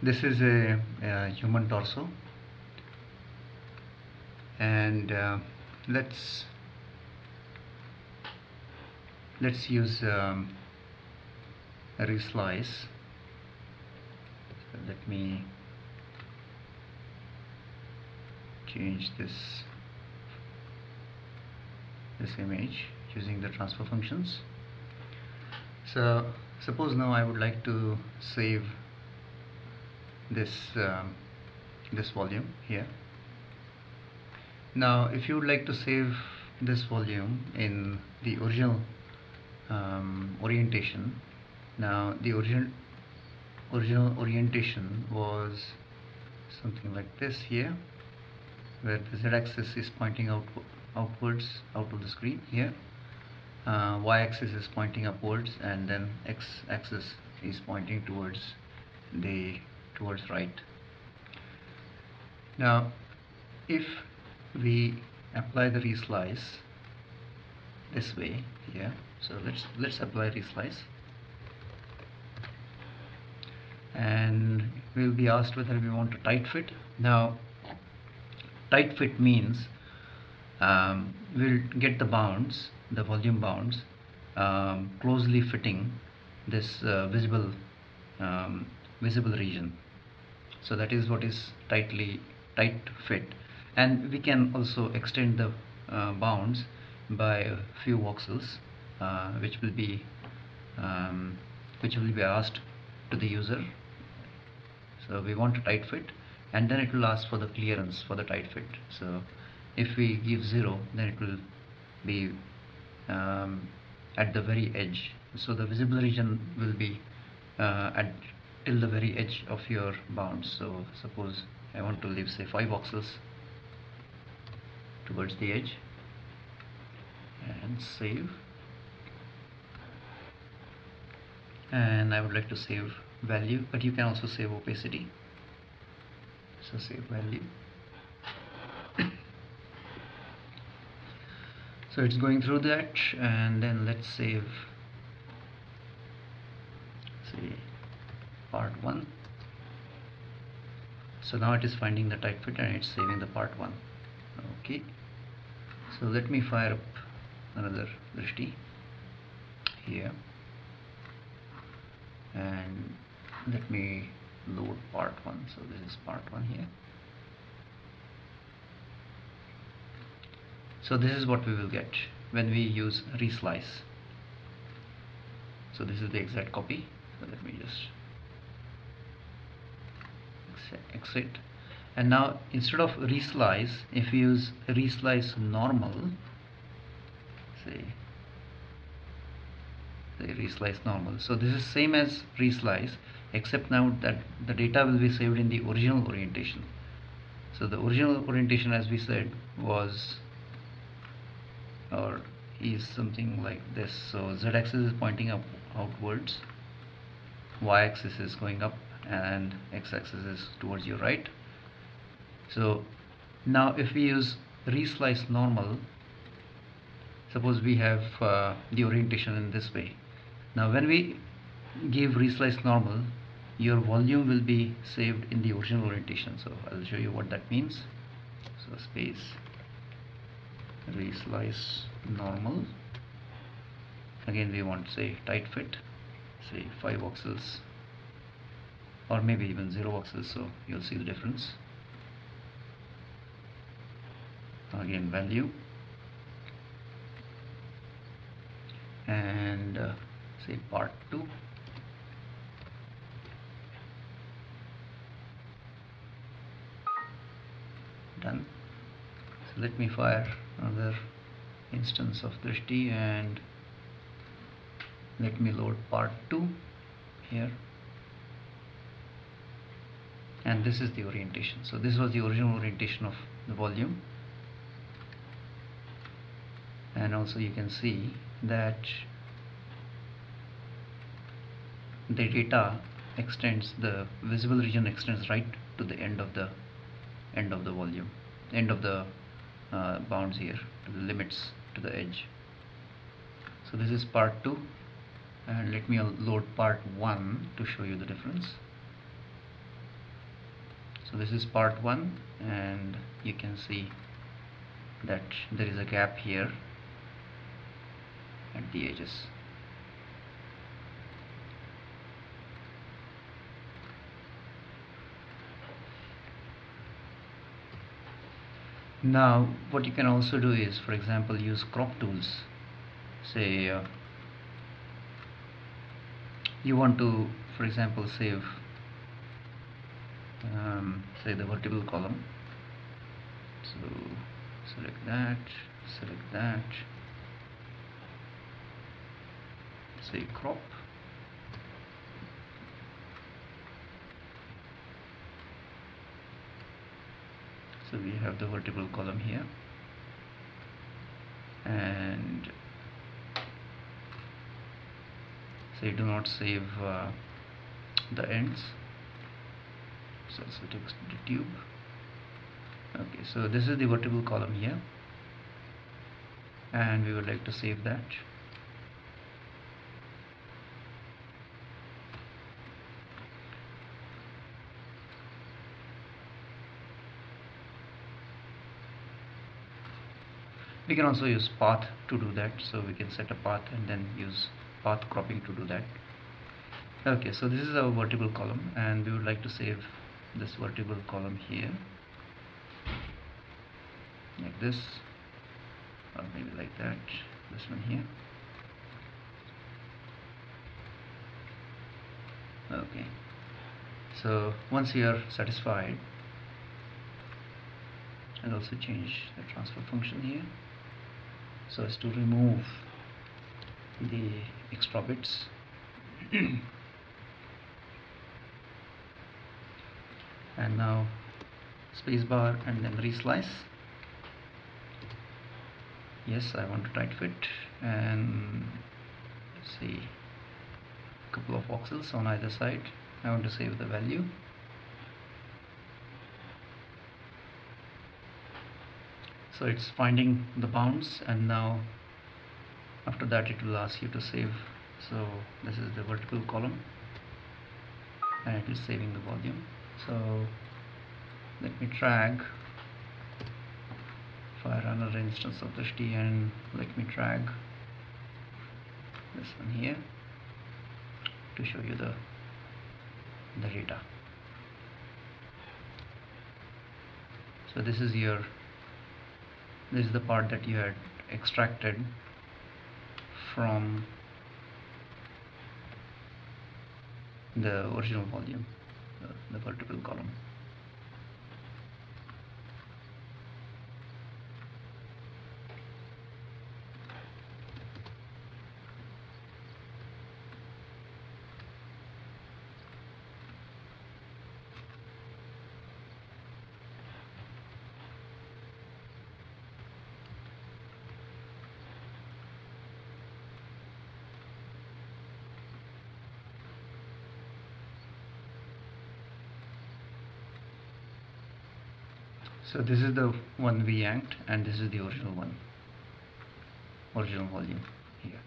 This is a human torso, and let's use a reslice. So let me change this image using the transfer functions. So suppose now I would like to save this this volume here. Now if you would like to save this volume in the original orientation, now the original orientation was something like this here, where the z-axis is pointing outwards out of the screen here, y-axis is pointing upwards, and then x-axis is pointing towards right. Now if we apply the reslice this way here, so let's apply reslice, and we'll be asked whether we want to tight fit. Now tight fit means we'll get the bounds, the volume bounds, closely fitting this visible region. So that is what is tight fit, and we can also extend the bounds by a few voxels, which will be asked to the user. So we want to tight fit, and then it will ask for the clearance for the tight fit. So if we give 0, then it will be at the very edge. So the visible region will be till the very edge of your bounds. So suppose I want to leave say 5 voxels towards the edge, and save. And I would like to save value, but you can also save opacity. So save value. So it's going through that, and then let's save, say, part 1. So now it is finding the tight fit and it's saving the part 1. Okay, so let me fire up another drishti here, and let me load part 1. So this is part 1 here. So this is what we will get when we use reslice. So this is the exact copy. So let me just exit. And now instead of reslice, if we use reslice normal, say reslice normal. So this is same as reslice, except now that the data will be saved in the original orientation. So the original orientation, as we said, was or is something like this. So z-axis is pointing up outwards, y-axis is going up, and x-axis is towards your right. So now if we use reslice normal, suppose we have the orientation in this way. Now when we give reslice normal, your volume will be saved in the original orientation. So I'll show you what that means. So space reslice normal, again we want to say tight fit, say 5 voxels or maybe even 0 voxels, so you'll see the difference. Again value, and say part 2, done. So let me fire another instance of drishti, and let me load part 2 here, and this is the orientation. So this was the original orientation of the volume, and also you can see that the data extends, the visible region extends right to the end of the volume, end of the bounds here, to the limits, to the edge. So this is part 2, and let me load part 1 to show you the difference. So this is part 1, and you can see that there is a gap here at the edges. Now what you can also do is, for example, use crop tools. Say you want to, for example, save say the vertical column. So select that, say crop. So we have the vertical column here, and say do not save the ends. So also takes the tube. Okay, so this is the vertical column here, and we would like to save that. We can also use path to do that, so we can set a path and then use path cropping to do that. Okay, so this is our vertical column, and we would like to save this vertical column here, like this, or maybe like that, this one here. Okay, so once you are satisfied, I'll also change the transfer function here so as to remove the extra bits. And now spacebar and then reslice. Yes, I want to tight fit, and let's see, a couple of voxels on either side. I want to save the value. So it's finding the bounds, and now after that it will ask you to save. So this is the vertical column, and it is saving the volume. So let me drag, fire another instance of this T, and let me drag this one here to show you the data. So this is the part that you had extracted from the original volume, the vertical column. So this is the one we yanked, and this is the original one, original volume here.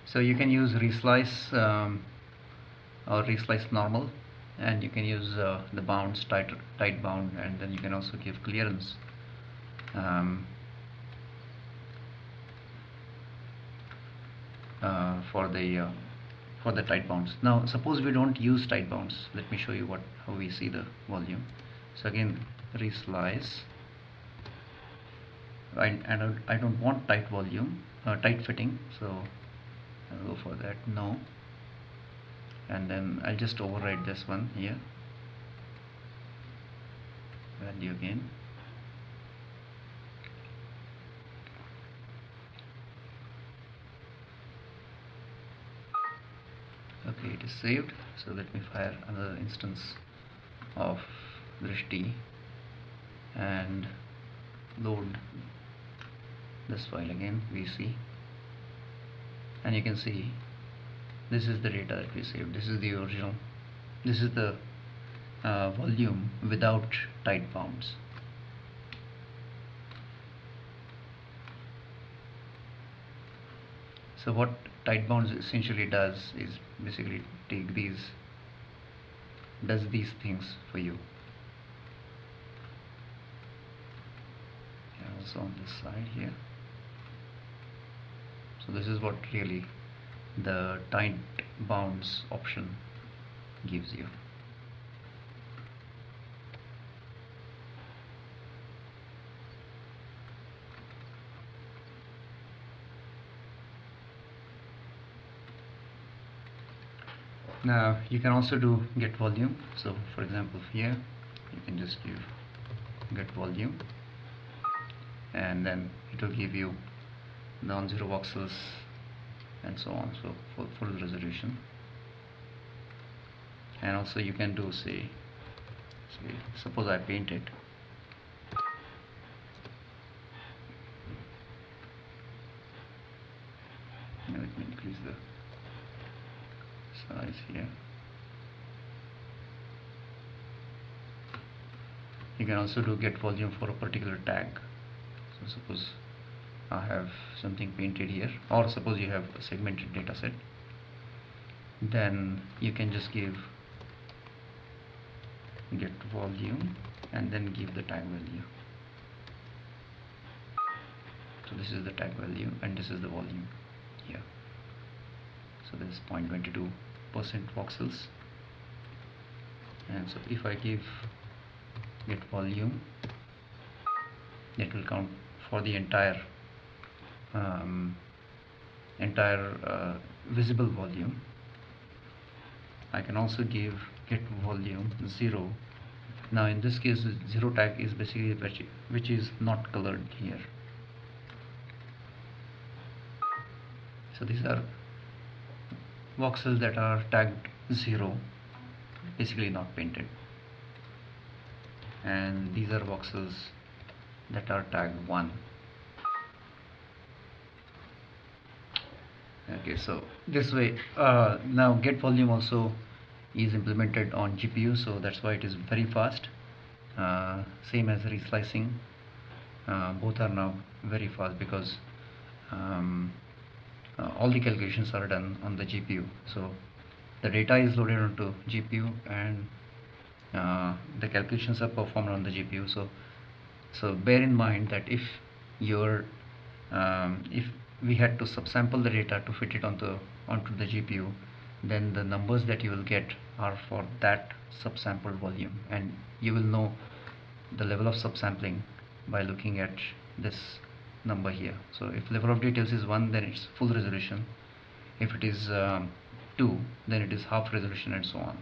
So you can use reslice or reslice normal, and you can use the bounds, tight bound, and then you can also give clearance for the tight bounds. Now suppose we don't use tight bounds. Let me show you how we see the volume. So again, reslice, I don't want tight volume, tight fitting, so I'll go for that, no, and then I'll just override this one here, value again. Okay, it is saved. So let me fire another instance of drishti and load this file again, vc, and you can see this is the data that we saved. This is the original, this is the volume without tight bounds. So what tight bounds essentially does is basically take these does these things for you. And also on this side here. So this is what really the tight bounds option gives you. Now you can also do get volume. So for example here you can just give get volume, and then it will give you non-zero voxels and so on, so for full resolution. And also you can do say suppose I paint it. Now let me increase the size here. You can also do get volume for a particular tag. So suppose I have something painted here, or suppose you have a segmented data set, then you can just give get volume and then give the tag value. So this is the tag value and this is the volume here. So this is 0.22% voxels, and so if I give get volume, it will count for the entire visible volume. I can also give get volume 0. Now in this case, 0 tag is basically which is not colored here. So these are voxels that are tagged 0, basically not painted, and these are voxels that are tagged 1. Okay, so this way now get volume also is implemented on GPU, so that's why it is very fast. Same as reslicing, both are now very fast because all the calculations are done on the GPU. So the data is loaded onto GPU, and the calculations are performed on the GPU. So bear in mind that if we had to subsample the data to fit it onto the GPU, then the numbers that you will get are for that subsampled volume, and you will know the level of subsampling by looking at this number here. So if level of details is 1, then it's full resolution. If it is 2, then it is half resolution, and so on.